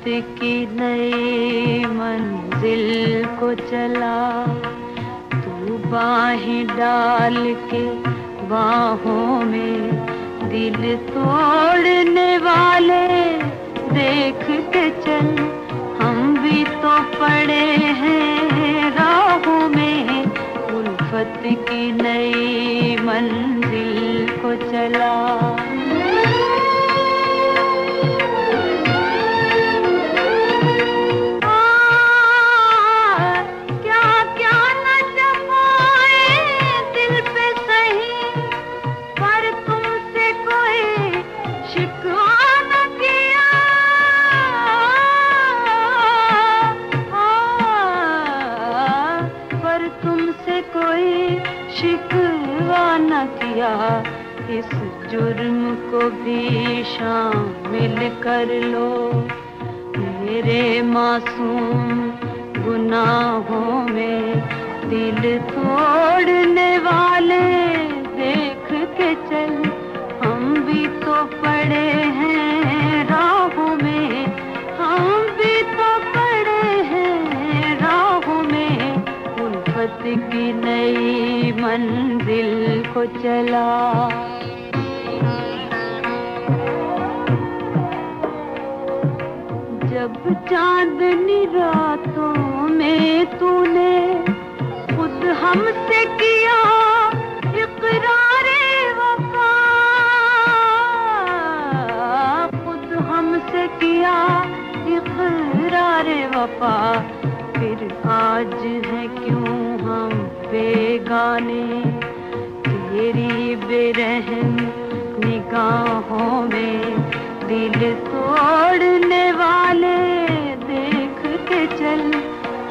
उल्फत की नई मंजिल को चला, तू बाहें डाल के बाहों में दिल तोड़ने वाले देख के चल, हम भी तो पड़े हैं राहों में, उल्फत की नई मंजिल को चला। तुमसे कोई शिकवा न किया, इस जुर्म को भी शामिल कर लो, मेरे मासूम गुनाहों में दिल तोड़ने वाले देख के चल, हम भी तो पड़े हैं राहों में, हम भी तो पड़े हैं राहों में, उल्फत की नई मंजिल को चला। जब चांदनी रातों में तूने खुद हमसे किया इकरारे वफा, खुद हमसे किया इकरारे वफा, फिर आज है क्यों हम बेगाने, तेरी बेरहम निगाहों में दिल तोड़ने वाले देख के चल,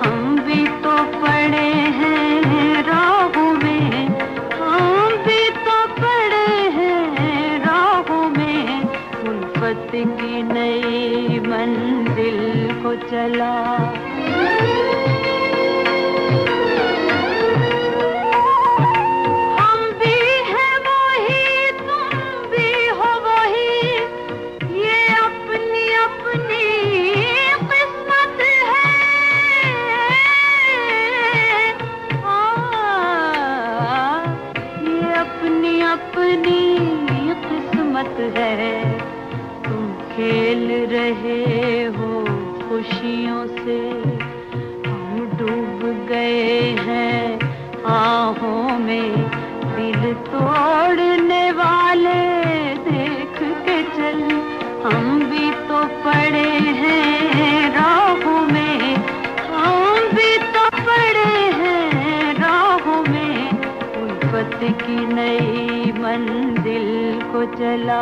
हम भी तो पड़े हैं राहों में, हम भी तो पड़े हैं राहों में, उल्फत की नई मंजिल को चला। अपनी किस्मत है, तुम खेल रहे हो खुशियों से, हम डूब गए हैं आहों में, दिल तोड़ने वाले देख के चल, हम भी तो पड़े हैं राहों में, हम भी तो पड़े हैं राहों में, उल्फत की नई मंजिल को चला।